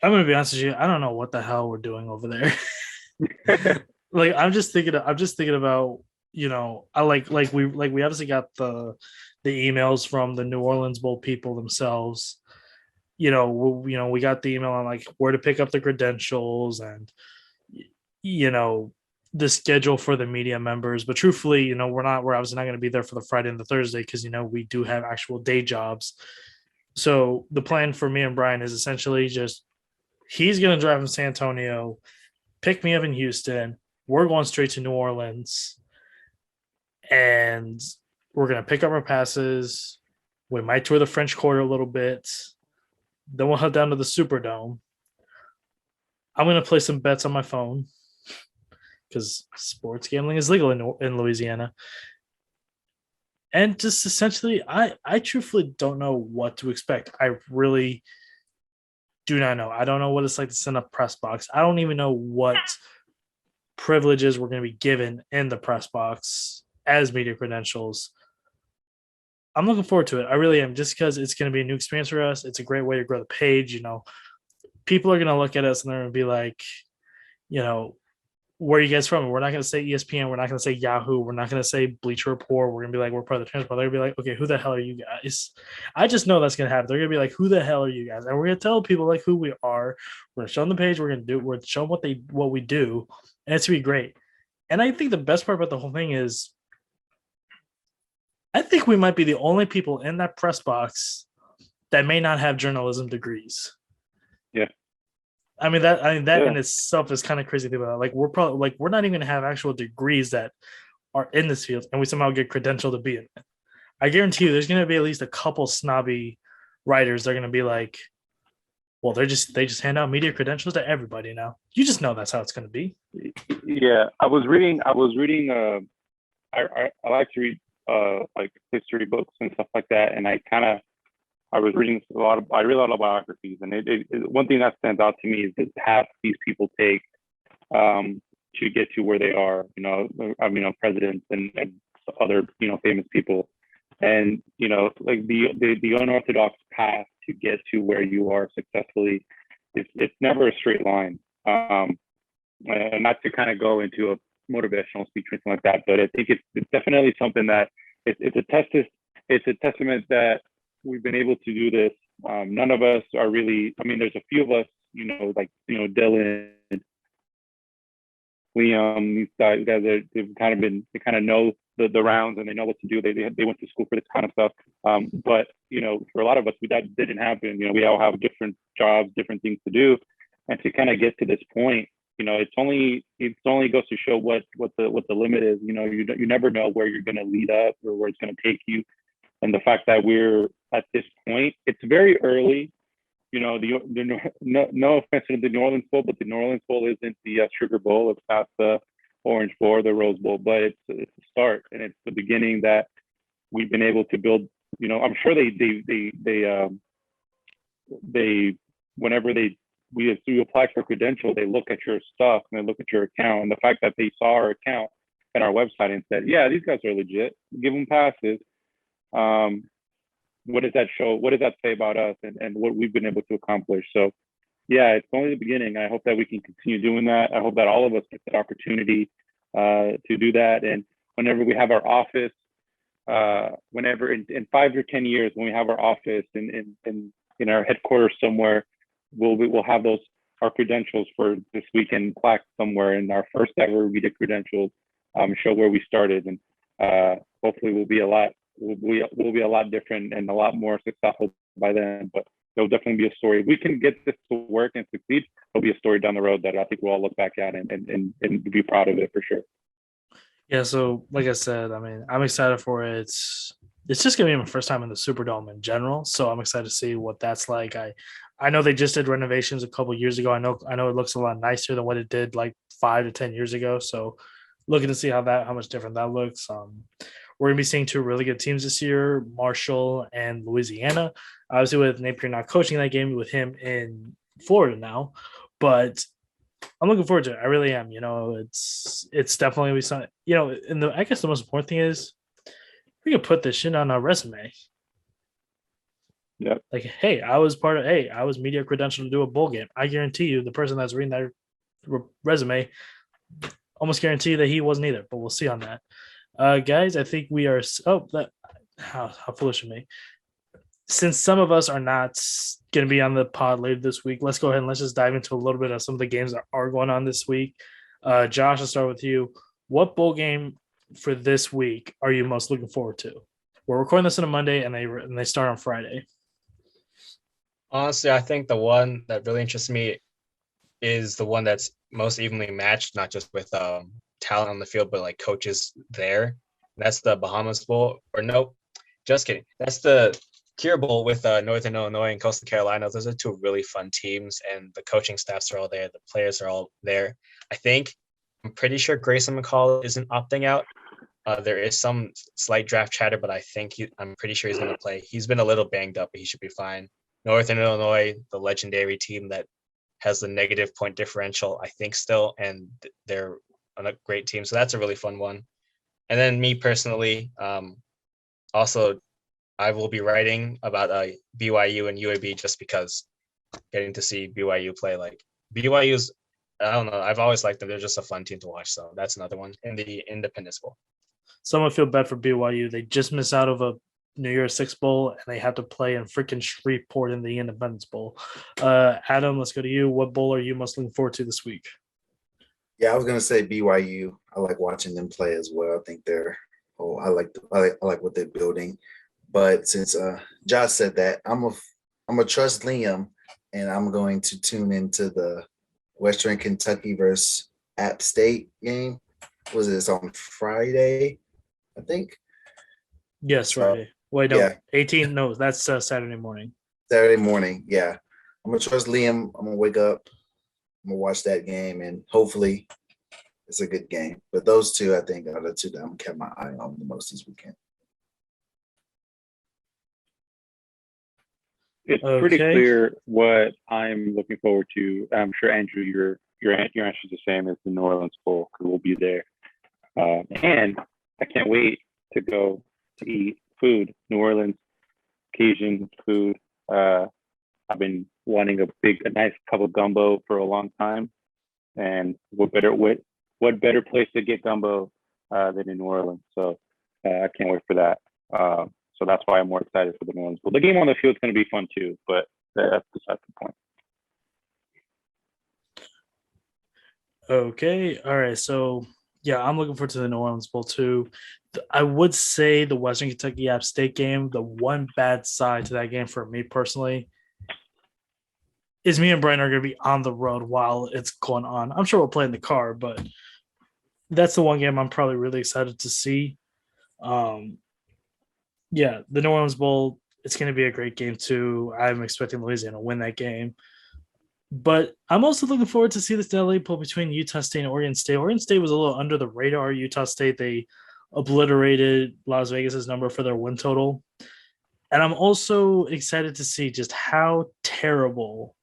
I'm gonna be honest with you. I don't know what the hell we're doing over there. Like I'm just thinking about, we obviously got the emails from the New Orleans Bowl people themselves. We got the email on like where to pick up the credentials and the schedule for the media members. But truthfully, we're obviously not going to be there for the Friday and the Thursday because we do have actual day jobs. So the plan for me and Brian is essentially just he's going to drive from San Antonio, pick me up in Houston. We're going straight to New Orleans, and we're going to pick up our passes. We might tour the French Quarter a little bit. Then we'll head down to the Superdome. I'm going to play some bets on my phone because sports gambling is legal in Louisiana. And just essentially, I truthfully don't know what to expect. I really do not know. I don't know what it's like to send a press box. I don't even know what privileges we're going to be given in the press box as media credentials. I'm looking forward to it. I really am, just because it's going to be a new experience for us. It's a great way to grow the page. People are going to look at us and they're going to be like, where are you guys from? We're not going to say ESPN. We're not going to say Yahoo. We're not going to say Bleacher Report. We're going to be like, we're part of the transport. They're going to be like, okay, who the hell are you guys? I just know that's going to happen. They're going to be like, who the hell are you guys? And we're going to tell people like who we are. We're going to show them the page. We're going to show them what we do. And it's going to be great. And I think the best part about the whole thing is I think we might be the only people in that press box that may not have journalism degrees. Yeah. I mean that in itself is kind of crazy to think about. Like we're not even gonna have actual degrees that are in this field, and we somehow get credentialed to be in it. I guarantee you, there's gonna be at least a couple snobby writers. They're gonna be like, well, they just hand out media credentials to everybody now. You just know that's how it's gonna be. Yeah, I was reading. I like to read like history books and stuff like that, and I was reading I read a lot of biographies, and one thing that stands out to me is the path these people take to get to where they are. Presidents and other famous people, and like the unorthodox path to get to where you are successfully. It's never a straight line. And not to kind of go into a motivational speech or something like that, but I think it's definitely something that it's a testament that we've been able to do this. None of us are really, there's a few of us Dylan, Liam, these guys they've kind of they kind of know the rounds and they know what to do. They went to school for this kind of stuff. But for a lot of us, that didn't happen. We all have different jobs, different things to do, and to kind of get to this point, it's only goes to show what the limit is. You never know where you're going to lead up or where it's going to take you, and the fact that we're at this point, it's very early. No offense to the New Orleans Bowl, but the New Orleans Bowl isn't the Sugar Bowl. It's not the Orange Bowl or the Rose Bowl, but it's a start, and it's the beginning that we've been able to build. I'm sure they whenever we apply for credential, they look at your stuff and they look at your account, and the fact that they saw our account and our website and said, yeah, these guys are legit, give them passes. What does that show? What does that say about us and what we've been able to accomplish? So, yeah, it's only the beginning. I hope that we can continue doing that. I hope that all of us get the opportunity to do that. And whenever we have our office, whenever in 5 or 10 years, when we have our office in our headquarters somewhere, we'll have our credentials for this weekend plaque somewhere, in our first ever media credentials, show where we started, and hopefully we'll be a lot different and a lot more successful by then. But there'll definitely be a story. If we can get this to work and succeed, there'll be a story down the road that I think we'll all look back at and be proud of it for sure. Yeah, so like I said, I mean, I'm excited for it. It's just gonna be my first time in the Superdome in general, so I'm excited to see what that's like. I know they just did renovations a couple years ago. I know it looks a lot nicer than what it did like 5 to 10 years ago. So looking to see how much different that looks. We're going to be seeing 2 really good teams this year, Marshall and Louisiana. Obviously, with Napier not coaching that game, with him in Florida now. But I'm looking forward to it. I really am. It's definitely something. And I guess the most important thing is we can put this shit on our resume. Yeah. Like, hey, I was media credentialed to do a bowl game. I guarantee you, the person that's reading that resume, almost guarantee that he wasn't either. But we'll see on that. Guys, I think we are. How foolish of me. Since some of us are not going to be on the pod later this week, let's go ahead and let's just dive into a little bit of some of the games that are going on this week. Josh, I'll start with you. What bowl game for this week are you most looking forward to? We're recording this on a Monday, and they start on Friday. Honestly, I think the one that really interests me is the one that's most evenly matched, not just with talent on the field, but like coaches there. That's the Bahamas Bowl. Or nope, just kidding. That's the Cure Bowl with Northern Illinois and Coastal Carolina. Those are 2 really fun teams, and the coaching staffs are all there. The players are all there. I'm pretty sure Grayson McCall isn't opting out. There is some slight draft chatter, but I'm pretty sure he's going to play. He's been a little banged up, but he should be fine. Northern Illinois, the legendary team that has the negative point differential, I think still, and they're a great team. So that's a really fun one. And then me personally, also, I will be writing about BYU and UAB just because getting to see BYU play, like BYU's, I don't know, I've always liked them. They're just a fun team to watch. So that's another one in the Independence Bowl. Someone feel bad for BYU. They just missed out of a New Year's Six Bowl, and they have to play in freaking Shreveport in the Independence Bowl. Adam, let's go to you. What bowl are you most looking forward to this week? Yeah, I was gonna say BYU. I like watching them play as well. I think I like what they're building. But since Josh said that, I'm gonna trust Liam, and I'm going to tune into the Western Kentucky versus App State game. Was this on Friday? I think. Yes, Friday. Wait, no, yeah. 18. No, that's Saturday morning. Saturday morning. Yeah, I'm gonna trust Liam. I'm gonna wake up. I'm gonna watch that game, and hopefully, it's a good game. But those 2, I think, are the 2 that I'm gonna keep my eye on the most this weekend. It's pretty clear what I'm looking forward to. I'm sure, Andrew, your answer is the same as the New Orleans Bowl, because we'll be there. And I can't wait to go to eat food, New Orleans Cajun food. I've been wanting a nice cup of gumbo for a long time, and what better place to get gumbo than in New Orleans? So I can't wait for that. So that's why I'm more excited for the New Orleans Bowl. The game on the field is going to be fun too, but that's beside the point. Okay. All right. So yeah, I'm looking forward to the New Orleans Bowl too. I would say the Western Kentucky App State game, the one bad side to that game for me personally is me and Brian are going to be on the road while it's going on. I'm sure we'll play in the car, but that's the one game I'm probably really excited to see. Um, yeah, the New Orleans Bowl, it's going to be a great game too. I'm expecting Louisiana to win that game. But I'm also looking forward to see this LA poll between Utah State and Oregon State. Oregon State was a little under the radar. Utah State, they obliterated Las Vegas's number for their win total. And I'm also excited to see just how terrible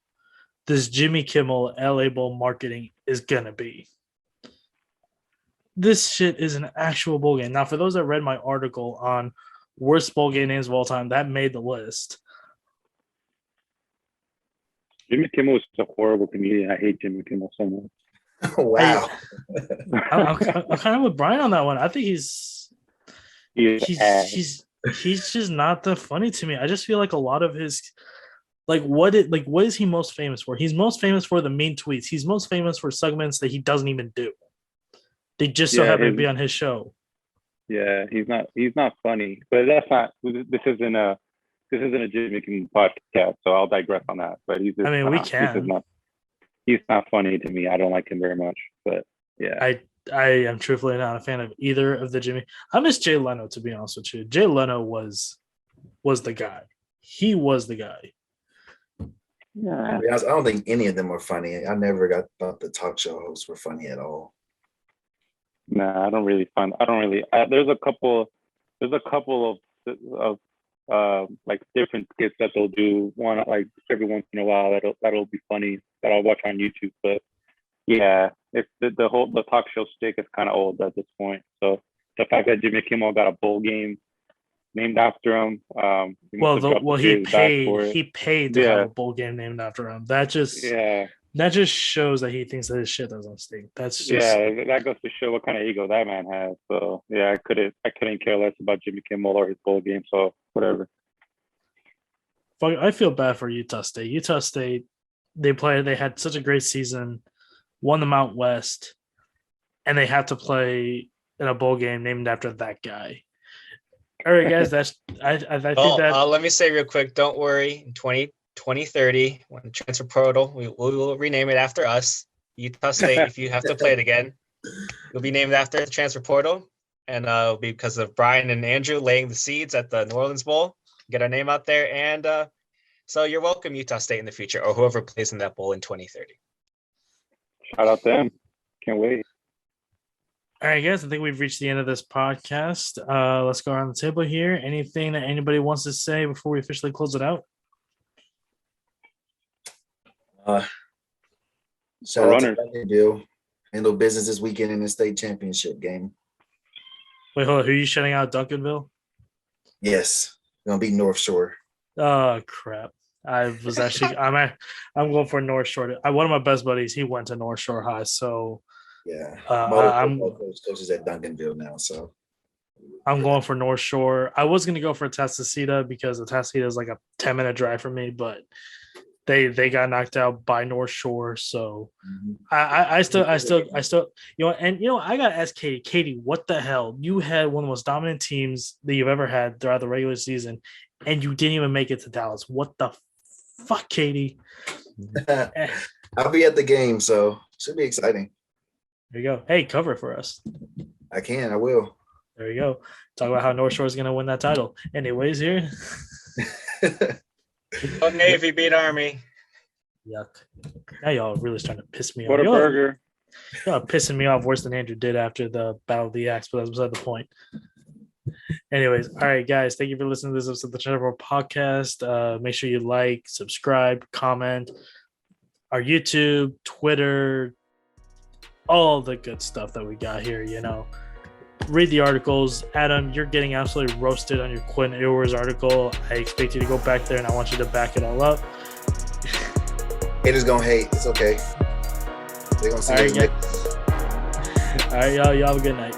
this Jimmy Kimmel LA Bowl marketing is going to be. This shit is an actual bowl game. Now, for those that read my article on worst bowl game names of all time, that made the list. Jimmy Kimmel is a horrible comedian. I hate Jimmy Kimmel so much. Wow. I'm kind of with Brian on that one. I think he's just not that funny to me. I just feel like a lot of his what is he most famous for? He's most famous for the mean tweets. He's most famous for segments that he doesn't even do. They just so happen to be on his show. Yeah, he's not funny. But that's not. This isn't a Jimmy Kimmel podcast, so I'll digress on that. But he's not funny to me. I don't like him very much. But yeah, I am truthfully not a fan of either of the Jimmy. I miss Jay Leno, to be honest with you. Jay Leno was the guy. He was the guy. Yeah. I don't think any of them are funny. I never thought the talk show hosts were funny at all. Nah, I don't really find. There's a couple of like different skits that they'll do one like every once in a while that'll be funny that I'll watch on YouTube. But yeah, it's the talk show stick is kind of old at this point. So the fact that Jimmy Kimmel got a bowl game named after him, he paid to have a bowl game named after him. That just shows that he thinks that his shit doesn't stink. That's just that goes to show what kind of ego that man has. So yeah, I couldn't care less about Jimmy Kimmel or his bowl game. So whatever. I feel bad for Utah State. Utah State, they had such a great season, won the Mount West, and they had to play in a bowl game named after that guy. All right, guys, I think that. Let me say real quick. Don't worry. In 2030, when the transfer portal, we will rename it after us, Utah State. If you have to play it again, it'll be named after the transfer portal, and it'll be because of Brian and Andrew laying the seeds at the New Orleans Bowl. Get our name out there, and so you're welcome, Utah State, in the future, or whoever plays in that bowl in 2030. Shout out to them. Can't wait. All right, guys, I think we've reached the end of this podcast. Let's go around the table here. Anything that anybody wants to say before we officially close it out? Shout out to Duncanville. Handle business this weekend in the state championship game. Wait, hold on. Who are you shutting out? Duncanville? Yes. Gonna beat North Shore. Oh crap. I'm going for North Shore. One of my best buddies, he went to North Shore High, so yeah. I'm coaches at Duncanville now, so I'm going for North Shore. I was gonna go for Atascocita because Atascocita is like a 10-minute drive from me, but they got knocked out by North Shore. So I still I gotta ask Katie, what the hell? You had one of the most dominant teams that you've ever had throughout the regular season, and you didn't even make it to Dallas. What the fuck, Katie? I'll be at the game, so should be exciting. There you go. Hey, cover it for us. I will. There you go. Talk about how North Shore is gonna win that title. Anyways, here. Oh, Navy beat Army. Yuck. Now y'all really starting to piss me What off. a burger. Y'all pissing me off worse than Andrew did after the Battle of the Axe, but that's beside the point. Anyways, all right, guys. Thank you for listening to this episode of the Channel Podcast. Make sure you like, subscribe, comment, our YouTube, Twitter, all the good stuff that we got here, Read the articles. Adam, you're getting absolutely roasted on your Quinn Ewers article. I expect you to go back there, and I want you to back it all up. Haters gonna hate. It's okay. They're gonna see all right, y'all have a good night.